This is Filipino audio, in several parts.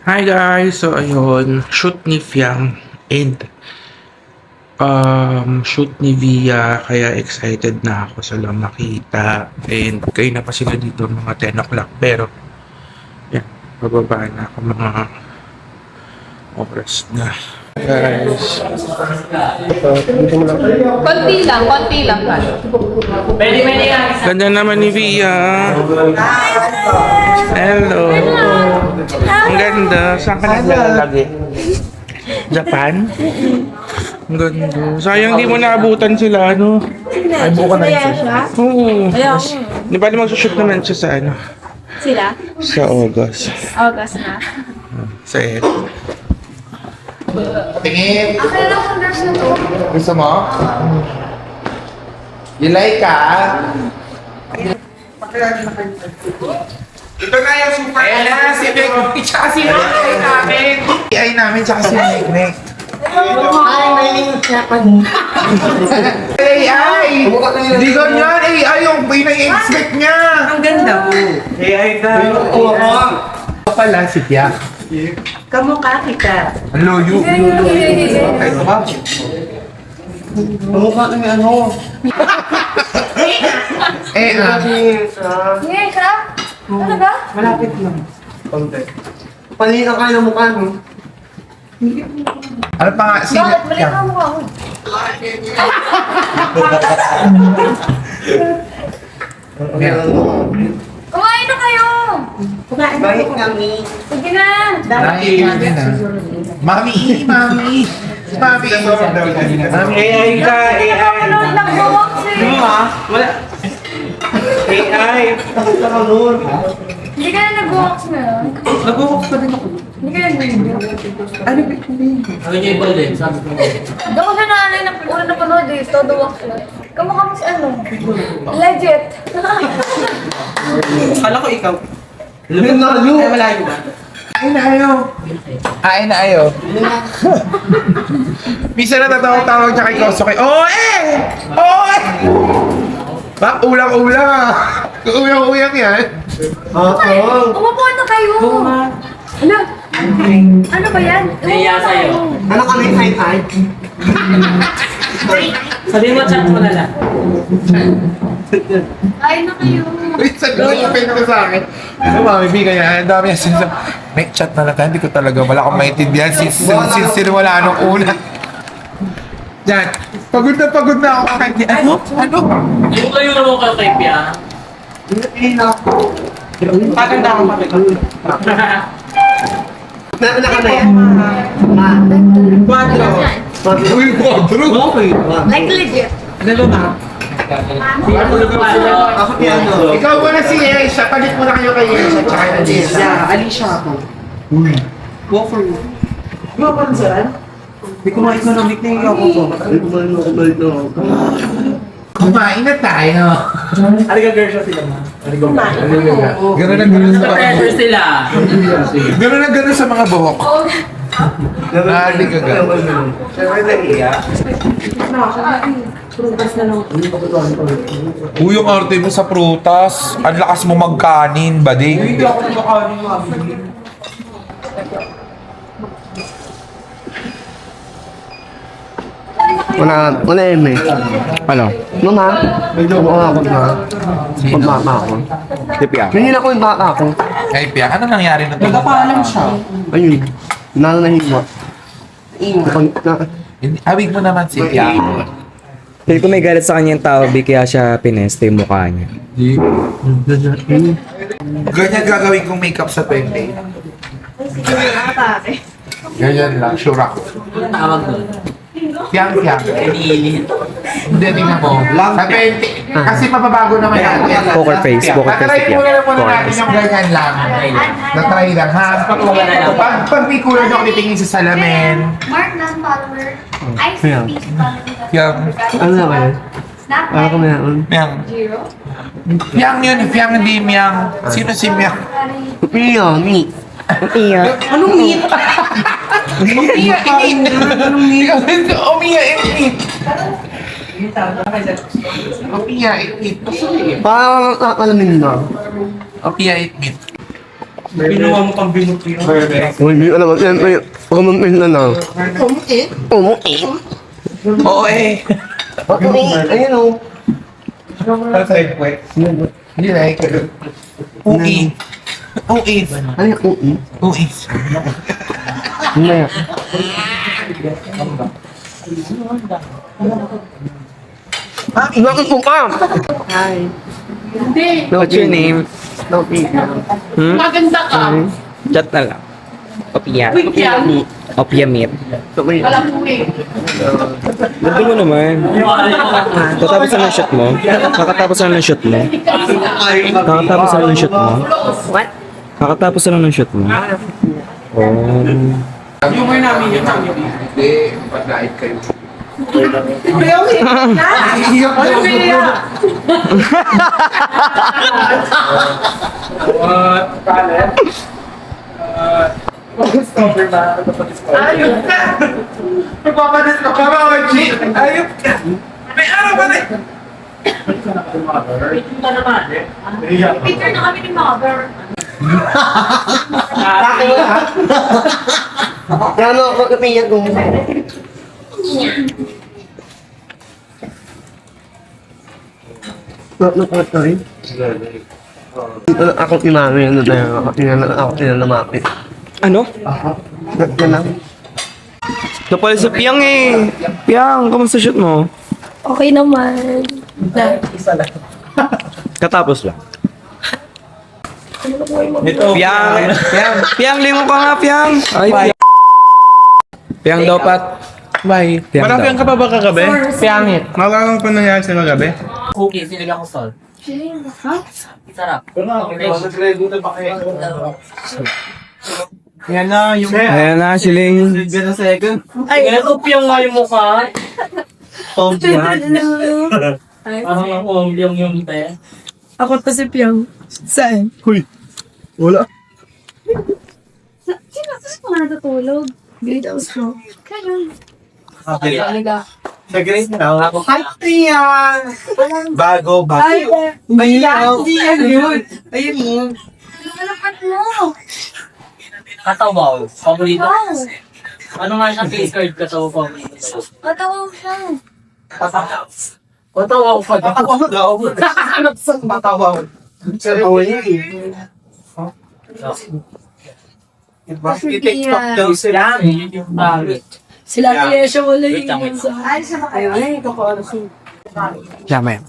Hi guys! So ayun, shoot ni Fiang and shoot ni Via, kaya excited na ako sa lang makita. And kayo na pa sila dito mga 10 o'clock, pero yan, bababa na ako mga oras na. Guys, Konti lang ka. ganda naman ni Via. Hello! Ang ganda. Saan ka naglalagi? Japan? Ang ganda. Sayang di mo naabutan sila, ano? Ay, buka na siya. Oo. Ayaw. Di ba mag-shoot naman siya sa ano? Sila? Sa August. August na. Sa Ed. Tingin. Akala lang kung nurse na to. Gusto mo? You like ka? Ito na yung super. Ayan na, si Nek. Tsaka si Nek namin. AI namin, tsaka si Nek. AI! Hindi ganyan, AI yung pinag-expect niya. Ang ganda mo. AI ka. Oo. Pala si Tia. Kamukha kita. Ang loyo. Ay, ito ba? Kamukha na yung ano. Ngayon ka? Talaga? Malapit lang. Konti. Palika ka ng mukha mo. Ano pa nga? Sino? Bakit? Balik ka mukha ko. Kumain na kayo! Kumain na kami. Sige na! Naiingin na. Mami! Mami! Mami! Mami! AI ka! AI! Nanonood lang buwak siya. Wala. AI! Hindi ka na nag-walks na. Nag-walk pa din ako. Hindi ka na nag-video. Ano ba ito? Doon ko siya naalala na una na panood eh. Todo walks na. Kamukha mo si ano? Legit. Kala ko ikaw. Layo! Ay, malayo ba? Ay na ayo! Ay na ayo! Minsan natatawag-tawag niya kay Kosoke. Oe! Oe! Bak, ulang-ulang ah! Uyang-uyang yan! Umupo na kayo. Ano? Ano ba yan? Naiya Umupo na sa'yo. kayo. Ano kami high-high? Sabihin mo, chat mo na lang. Kain na kayo. Wait, sagot yung pin ko sa akin. Ano mami, bigay niya. Ang dami niya sinasabi. May chat na lang tayo. Hindi ko talaga wala akong maintindihan. Since wala nung una. Diyan. Pagod na ako kakain. Ano? Ano? Yung kayo na mo kay Pia. Patanda ako mami. Nauna ka na yan? Quadro. Uy, quadro! Okay. Like legit. Ano ba? Ako piano. Ikaw muna si Aisha. Palit muna kayo kay Aisha. Tsaka na Aisha. Alicia ako. Uy. Walk for you. Di ba parang saan? Hindi ko ma-economic na yung ako ko. Kumain na tayo. Ariga girl siya sila ma. Ganun na ganun sa mga Pressure sila. Ganun na ganun sa mga buhok. Nahali ka ganun. Siyempre nahiya. Uy, yung arte mo sa prutas. Ang lakas mo magkanin, bading. Hindi ako nabakanin mami. Wala yun eh. Ano? Mama, medyo ako na. Pagmama ako. Tipya. Hindi na ko yung baka ako. Ay, Pia, ano nangyari na ito? Nagkapaalam siya. Ayun. Nananahiwa. Awig mo naman si Pia. Feel ko may galit sa kanya yung tao, kaya siya pineste yung mukha niya. Ganyan gagawin kong makeup sa 20. Ganyan lang, sure ako. Anong tawag doon? Piyang. Iniinit. Hindi, tingnan mo. Sa 20. Kasi mababago naman natin. Poker face, poker face Tatry si Pia. muna natin Poker yung ganyan lang. Natry lang, ha? Pag may kulang ako titingin sa salamin. Mark non-follower. ICP follower. Piyang. Ano na ba yun? Snap Ano ko na yun? Piyang. Zero. Piyang yun, Piyang hindi Miyang. Sino si Miyang? Pia, ni. Iya. Anong meat? Umiya, init. Anong meat? Umiya, init. Umiya, init. Parang nakakalamin na. Umiya, init. Pinuha mo pang binot yun. Hindi ka naman yan. May kumuntin na na. Kumuntin? Oo eh. Ayun o. Ano sa'yo, kwek? Hindi na, Ui. Ui. Ano yung ui? Ui. Ano yan? Bakit po ka? What's your name? No, Peter. Maganda ka. Chat na lang. Opia. Quick yan. Opia meet. Alam mo eh. Ganda mo naman. Kakatapos na ng shoot mo? Kakatapos na ng shoot mo? Kakatapos na ng shoot mo? What? Kakatapos na ng shoot mo? Oh. Hindi, pag-diet kayo. Ayun ka. Magpapadis ka pa ba, OG? Ayop ka! May araw ba na? Picture na kami ni Mother. Ano ako kapiyan kung... Nakakatarin? Ako tinami ano tayo. Ako tinanamapit. Ano? Yan lang. Napal sa Piang eh. Piang, kamusta shoot mo? Okay naman. Katapos lang. Piang, lingo ka nga, Piang. Ay, Piang. Piang dapat. Bye. Piang Marami daw. ka pa ba kagabi? Piyangit. Magalang pa nangyari sa kagabi? Cookie, sinigyan ko salt. Sarap. Yan na, yung... Ayan na, siling. Ay, nag-upyong nga yung mukha. Parang ang umbyong yung te. Ako to si Piang. Saan? Wala. Sino ka natutulog? Grade house ko. Ganun. Sa Grace na ako. Hi, Priyan! Bago. Ay, ayun yun. Ayun yun. Malapat mo. Katawaw. Paborito. Wow. Ano nga siya face card katawaw paborito? Matawaw siya. Katawaw pa daw. Ano sa matawaw? Sa tawa niya eh. I-tiktok daw sila. Yan, yun yung bagay. Sila kaya siya wala Wait lang, yung wait. sa... Ay, siya ba kayo? Ay, ito ko. Yama yan.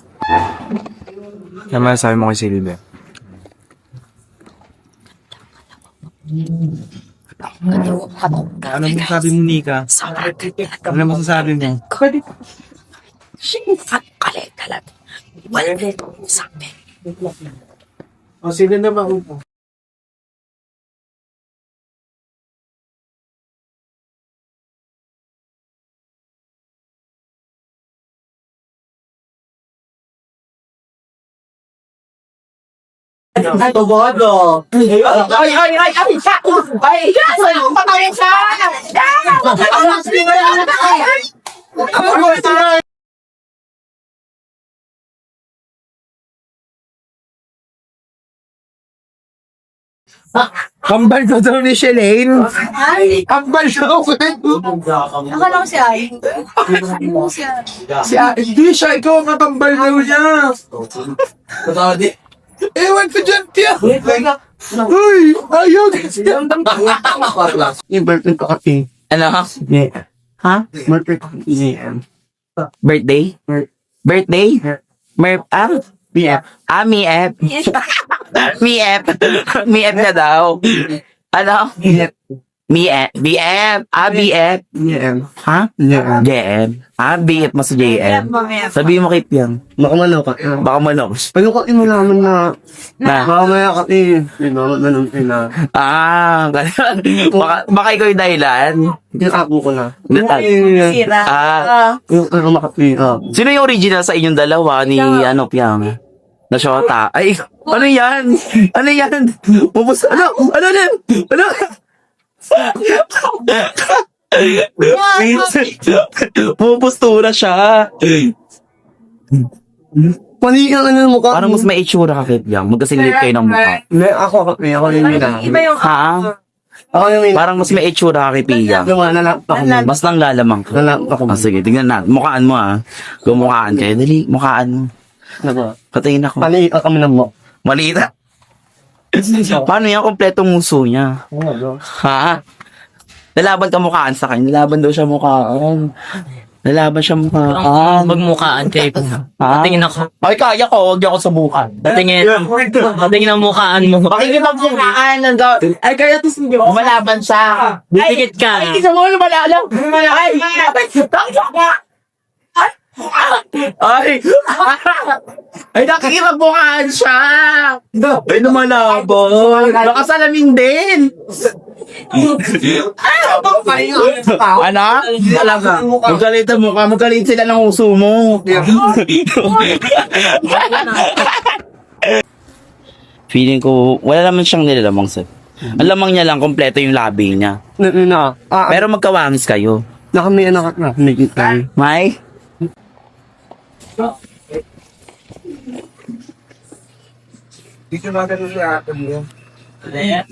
Yama, sabi mo kay Silvia. Ano mo sabi mo, Nika? Ano mo sasabi mo? O, sino na ba upo? Tobado. Ay! Patayin siya! Kambal ko daw ni Shelane. Kambal daw. Akala ko si Ay. Hindi siya, ikaw ang kambal daw niya. Ewan ko dyan, tiya. Uy, ayaw. Yung birthday ko kasi. Ano? Yeah. Ha? Birthday ko kasi. Yeah. Birthday? Birthday? BF. Miep. Miep. Miep na daw. Ano? BF. Miep. BF. BF. Yeah. Ha? Yeah. JM. BF mo sa JM. Sabihin mo kay Piang. Makamano ka. Baka manong. Pero kasi malaman na Na. mamaya kasi ganun sila. Ganun. Baka ikaw yung dahilan. Yung ako ko na. Sira. Yung makapira. Sino yung original sa inyong dalawa ni Piang? Na Shota. Ay, ano yan? Ano yan? Pupus, ano? Pupustura siya. Mali ang ano ng mukha. Parang mas may itsura ka kay Piang. Magkasinglit kayo ng mukha. Hindi, ako yung mina. Iba yung... Ha? Ako yung mina. Parang mas may itsura ka kay Piang. Lumanalap ako. Mas nang lalamang ka. Nalap ako. Sige, tingnan natin. Mukhaan mo ah. Gumukhaan kayo. Dali, mukhaan mo. Ano? Patingin ako. Mali ang kami ng mukha. Maliit ah. Paano yan? Kompletong muso niya. Ha? Lalaban ka mukhaan sa kanya. Lalaban daw siya mukhaan. Lalaban siya mukhaan. Magmukhaan kayo. Ha? Tingin ako. Ay, kaya ko. Huwag niyo ako subukan. Tingin ang mukhaan mo. Pakikipagmukhaan ng daw. Ay, kaya tis niyo. Umalaban siya. Dikit ka. Ay, isa mo lumalalang. Ay, ay, nakikipagmukhaan siya. Ay, lumalaban. Nakasalamin din. Ano? Talaga. Magalit ang mukha. Magalit sila ng uso mo. Feeling ko, wala naman siyang nilalamang sir. Ang lamang niya lang, kompleto yung labi niya. Pero magkawangis kayo. Nakami anak na. Kumikit tayo. May? Dito na ganun sa atin yun. Ay,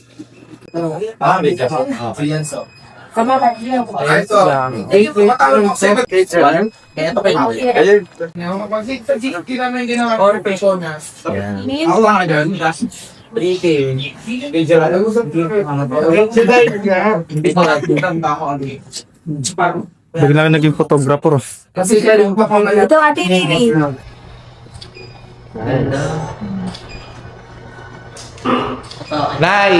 ito. Matalo mo. 7 grade 1. Kaya ito kayo. Ayun. Hindi namin ginawa. Or personas. Ako lang agad. 3K. Bigla naging photographer. Kasi kaya pa kung Ito, Ate Riri. Nay!